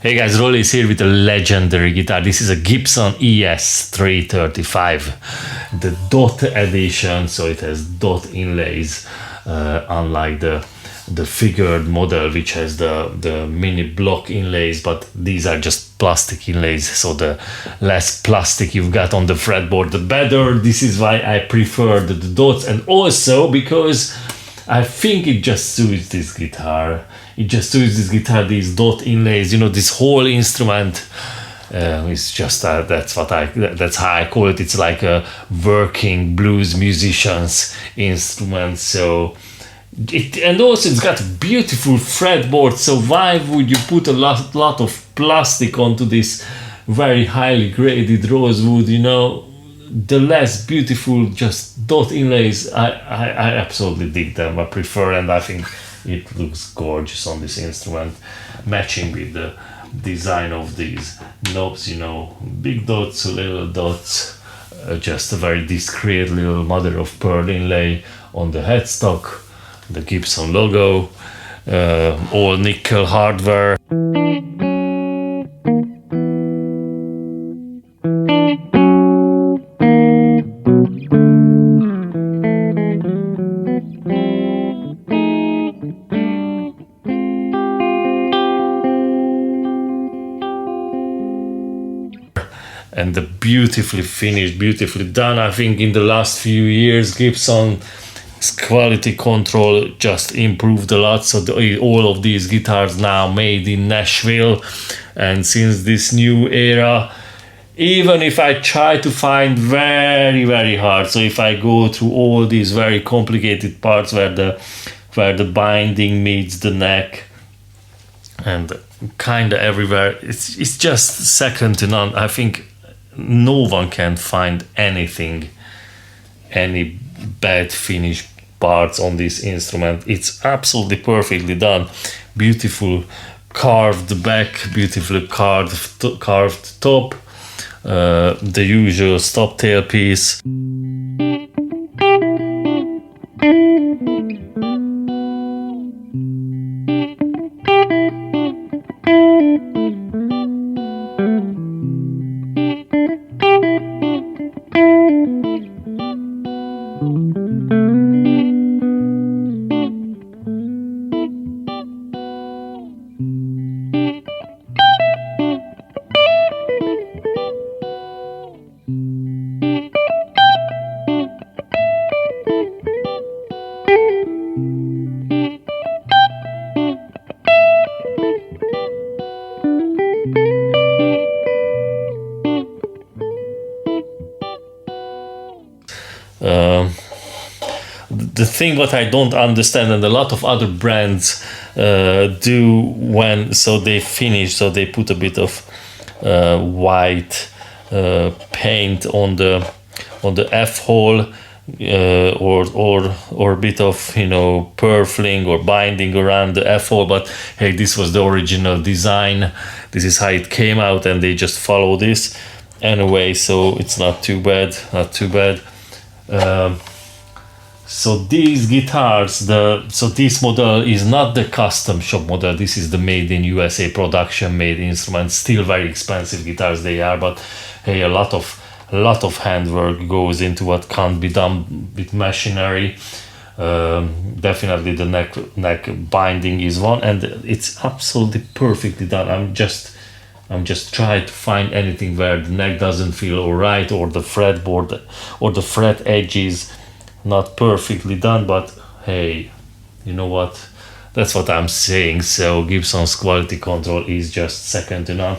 Hey guys, Rolly is here with a legendary guitar. This is a Gibson ES-335, the dot edition, so it has dot inlays, unlike the figured model which has the mini block inlays, but these are just plastic inlays, so the less plastic you've got on the fretboard, the better. This is why I prefer the dots, and also because I think it just suits this guitar. These dot inlays, this whole instrument is just that's how I call it. It's like a working blues musician's instrument. So and also it's got a beautiful fretboard. So why would you put a lot of plastic onto this very highly graded rosewood? The less beautiful just dot inlays, I absolutely dig them. I prefer, and I think it looks gorgeous on this instrument, matching with the design of these knobs. Big dots, little dots, just a very discreet little mother of pearl inlay on the headstock, the Gibson logo, all nickel hardware. And the beautifully finished, beautifully done. I think in the last few years, Gibson's quality control just improved a lot. So all of these guitars now made in Nashville. And since this new era, even if I try to find very, very hard, so if I go through all these very complicated parts where the binding meets the neck, and kind of everywhere, it's just second to none. I think no one can find any bad finished parts on this instrument. It's absolutely perfectly done. Beautiful carved back, beautifully carved top, the usual stop tailpiece. The thing what I don't understand, and a lot of other brands do, so they finish, so they put a bit of white paint on the F hole, or a bit of purfling or binding around the F hole. But hey, this was the original design. This is how it came out, and they just follow this anyway. So it's not too bad. So these guitars, this model is not the custom shop model. This is the made in USA production made instruments. Still very expensive guitars they are, but hey, a lot of handwork goes into what can't be done with machinery. Definitely the neck binding is one, and it's absolutely perfectly done. I'm just trying to find anything where the neck doesn't feel alright, or the fretboard or the fret edges not perfectly done. But hey, you know what? That's what I'm saying. So Gibson's quality control is just second to none.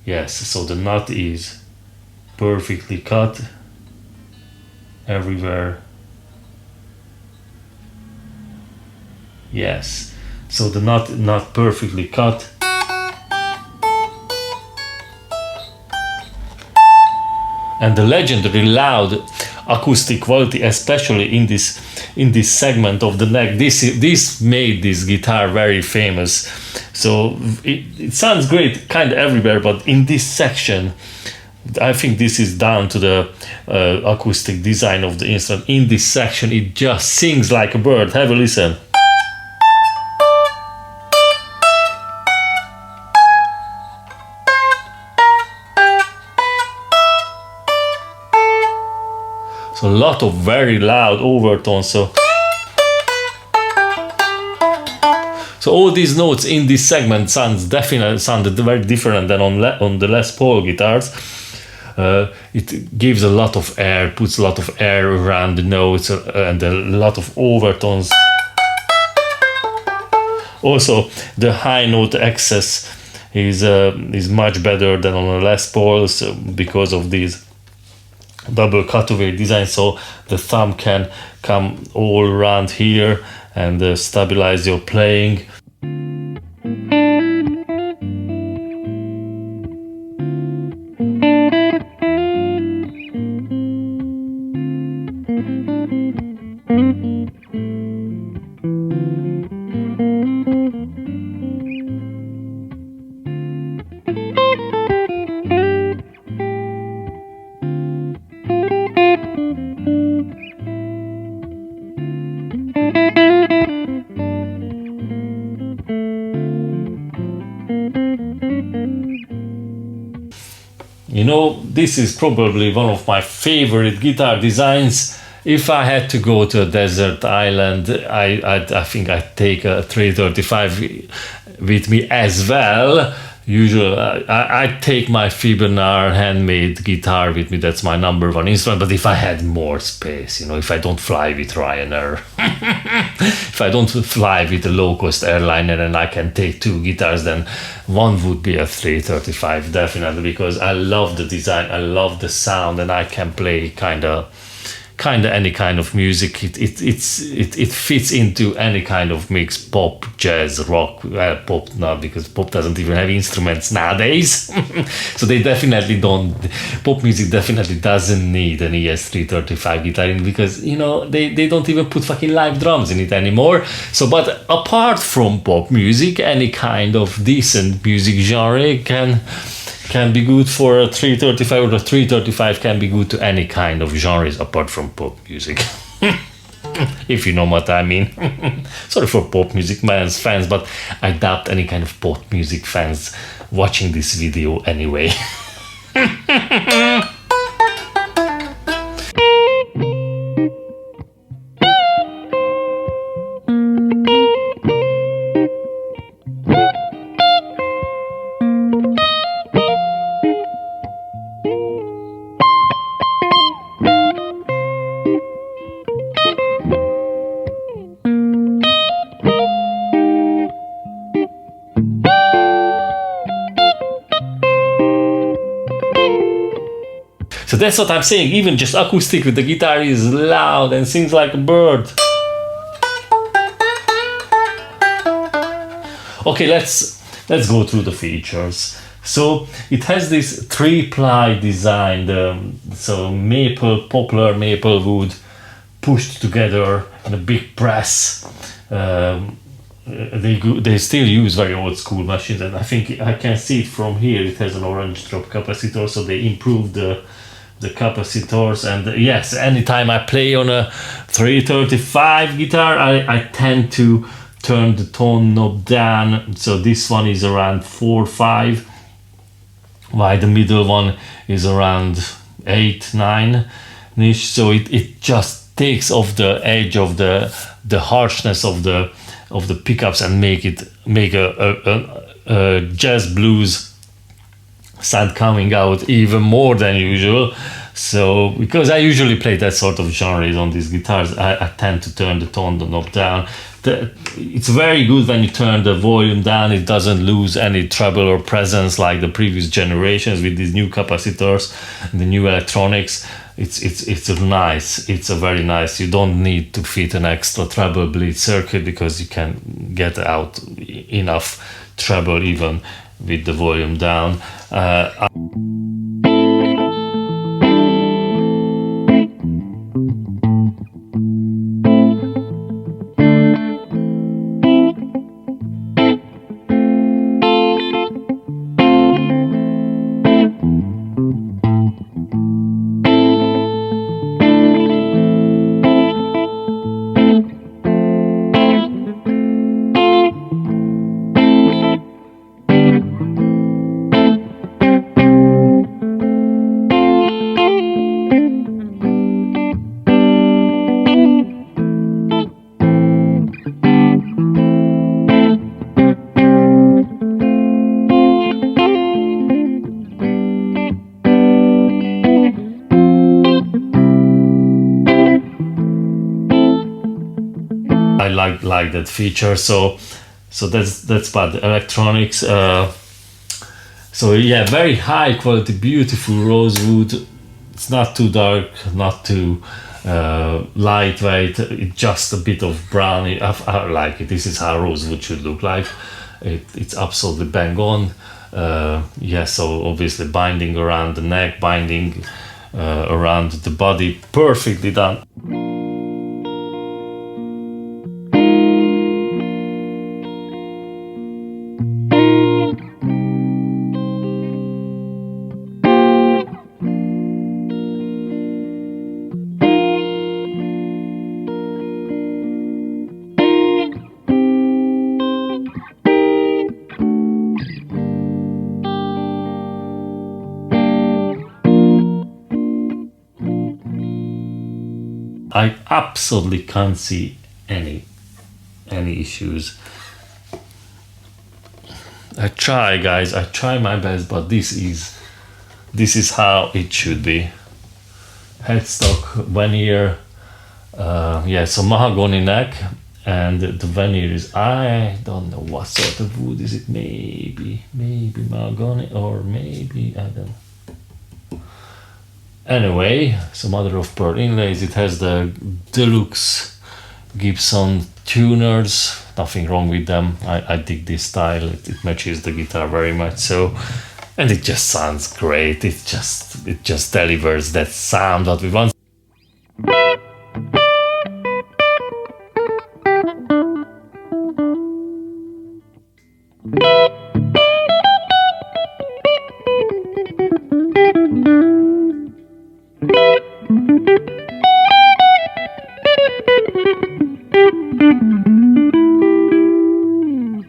Yes, so the nut is perfectly cut everywhere. Yes, so the nut perfectly cut. And the legendary loud acoustic quality, especially in this segment of the neck, this made this guitar very famous. So it sounds great kind of everywhere, but in this section, I think this is down to the acoustic design of the instrument. In this section, it just sings like a bird. Have a listen. So a lot of very loud overtones. So all these notes in this segment sounded very different than on the Les Paul guitars. It gives a lot of air, puts a lot of air around the notes and a lot of overtones. Also, the high note excess is much better than on a Les Paul because of these double cutaway design, so the thumb can come all around here and stabilize your playing. You know, this is probably one of my favorite guitar designs. If I had to go to a desert island, I think I'd take a 335 with me as well. Usually, I take my Fibonacci handmade guitar with me. That's my #1 instrument. But if I had more space, you know, if I don't fly with Ryanair, if I don't fly with a low-cost airliner and I can take 2 guitars, then one would be a 335, definitely, because I love the design, I love the sound, and I can play kind of any kind of music. It fits into any kind of mix: pop, jazz, rock. Pop not, because pop doesn't even have instruments nowadays. So they definitely don't. Pop music definitely doesn't need an ES-335 guitar in, because, you know, they don't even put fucking live drums in it anymore. So, but apart from pop music, any kind of decent music genre can be good for a 335, or the 335 can be good to any kind of genres apart from pop music. If you know what I mean. Sorry for pop music fans, but I doubt any kind of pop music fans watching this video anyway. So that's what I'm saying. Even just acoustic with the guitar is loud and sings like a bird. Okay, let's go through the features. So it has this 3-ply design, so poplar maple wood pushed together in a big press they still use very old school machines, and I think I can see it from here. It has an orange drop capacitor, so they improved the capacitors. And yes, anytime I play on a 335 guitar, I tend to turn the tone knob down. So this one is around 4-5, while the middle one is around 8-9-ish. So it just takes off the edge of the harshness of the pickups and make a jazz blues sound coming out even more than usual. So because I usually play that sort of genres on these guitars, I tend to turn the tone knob down. It's very good when you turn the volume down. It doesn't lose any treble or presence like the previous generations with these new capacitors and the new electronics. It's nice. It's a very nice. You don't need to fit an extra treble bleed circuit because you can get out enough treble even with the volume down. I like that feature. So that's about the electronics. So yeah, very high quality, beautiful rosewood. It's not too dark, not too lightweight. It's just a bit of brown. I like it. This is how rosewood should look like. It's absolutely bang on. Yeah, so obviously binding around the neck, binding around the body, perfectly done. I absolutely can't see any issues. I try, guys. I try my best, but this is how it should be. Headstock veneer, yeah. So mahogany neck, and the veneer is, I don't know what sort of wood is it. Maybe mahogany, or maybe I don't know. Anyway, some mother of pearl inlays. It has the deluxe Gibson tuners. Nothing wrong with them. I dig this style. It matches the guitar very much. So, and it just sounds great. It just delivers that sound that we want.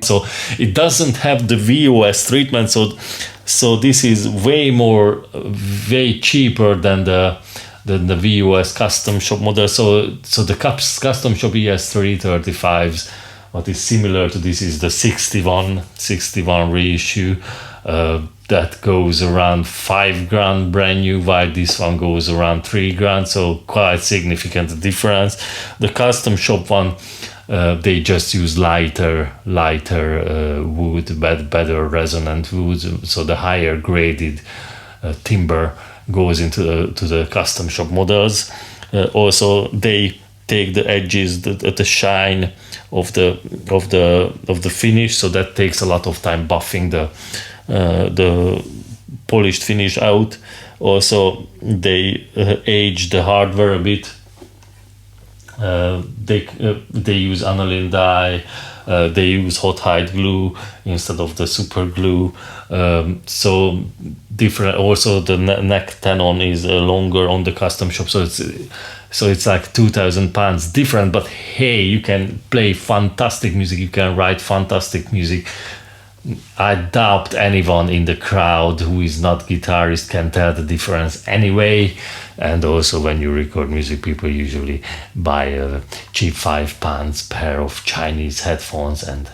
So it doesn't have the VOS treatment, so this is way cheaper than the VOS custom shop model. So the custom shop ES-335s, what is similar to this is the 61 reissue, that goes around $5,000 brand new, while this one goes around $3,000. So quite significant difference. The custom shop one, they just use lighter wood, better resonant wood. So the higher graded timber goes into the custom shop models. Also, they take the edges, the shine of the finish. So that takes a lot of time buffing the polished finish out. Also, they age the hardware a bit. They use aniline dye. They use hot hide glue instead of the super glue. So different. Also, the neck tenon is longer on the custom shop. So it's like £2,000 different. But hey, you can play fantastic music. You can write fantastic music. I doubt anyone in the crowd who is not guitarist can tell the difference anyway. And also, when you record music, people usually buy a cheap £5 pair of Chinese headphones, and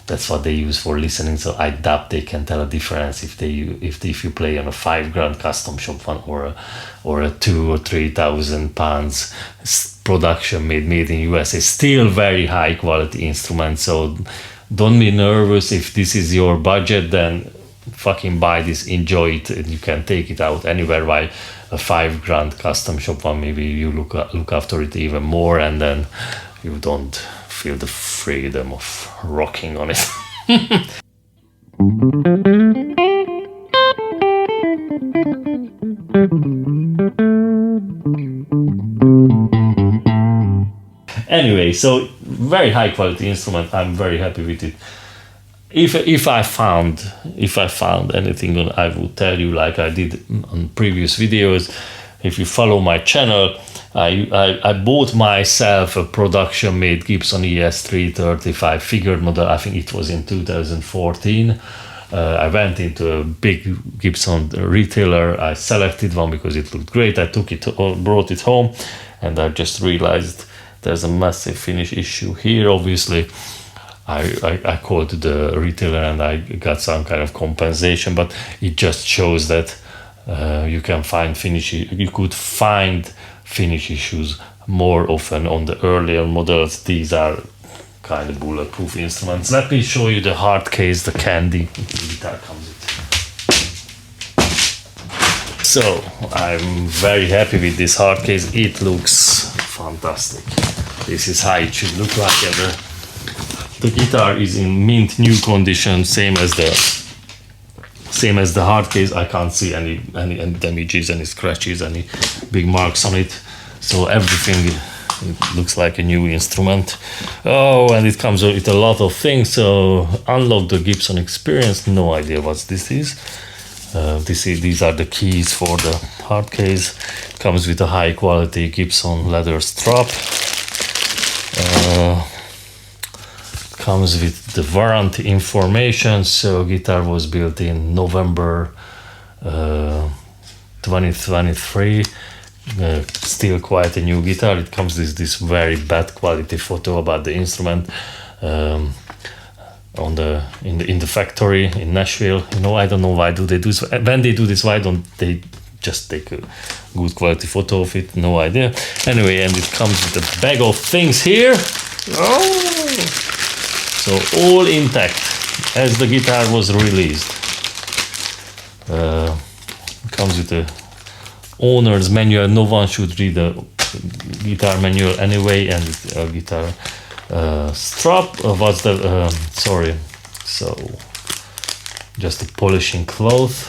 that's what they use for listening. So I doubt they can tell a difference if you play on a £5 custom shop one or a £2,000 or £3,000 production made in USA. Still very high quality instrument. So don't be nervous if this is your budget. Then fucking buy this, enjoy it, and you can take it out anywhere. While a £5 custom shop one, maybe you look after it even more, and then you don't feel the freedom of rocking on it. Anyway, so very high quality instrument. I'm very happy with it. If I found anything on, I will tell you, like I did on previous videos. If you follow my channel, I bought myself a production made Gibson ES-335 figured model. I think it was in 2014. I went into a big Gibson retailer. I selected one because it looked great. I took it, brought it home, and I just realized there's a massive finish issue here. Obviously, I called the retailer and I got some kind of compensation, but it just shows that you could find finish issues more often on the earlier models. These are kind of bulletproof instruments. Let me show you the hard case, the candy guitar comes with. So I'm very happy with this hard case. It looks fantastic. This is how it should look like. And the guitar is in mint new condition, same as the hard case. I can't see any damages, any scratches, any big marks on it. So everything, it looks like a new instrument. Oh, and it comes with a lot of things. So unlock the Gibson experience. No idea what this is. These are the keys for the hard case. Comes with a high quality Gibson leather strap. Comes with the warranty information. So guitar was built in November 2023. Still quite a new guitar. It comes with this very bad quality photo about the instrument in the factory in Nashville. You know, I don't know why do they do this. When they do this, why don't they just take a good quality photo of it? No idea. Anyway, and it comes with a bag of things here. Oh, so all intact as the guitar was released. Comes with a owner's manual. No one should read the guitar manual anyway, and a guitar strap. What's the sorry? So just a polishing cloth,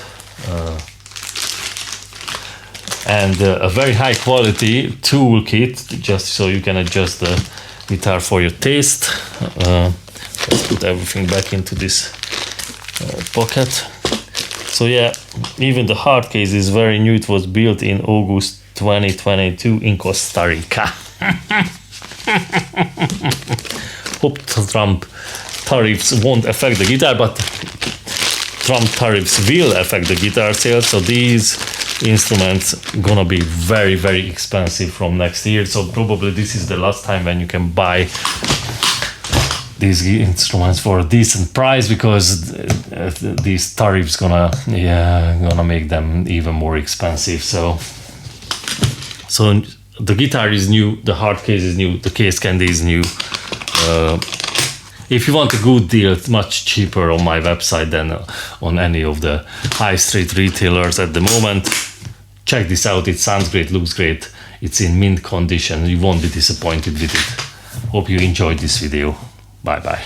and a very high quality tool kit, just so you can adjust the guitar for your taste. Let's put everything back into this pocket. So yeah, even the hard case is very new. It was built in August 2022 in Costa Rica. Hope Trump tariffs won't affect the guitar, but Trump tariffs will affect the guitar sales. So these instruments gonna be very, very expensive from next year. So probably this is the last time when you can buy these instruments for a decent price, because these tariffs gonna make them even more expensive. So the guitar is new, the hard case is new, the case candy is new. If you want a good deal, it's much cheaper on my website than on any of the high street retailers at the moment. Check this out. It sounds great, looks great. It's in mint condition. You won't be disappointed with it. Hope you enjoyed this video. Bye bye.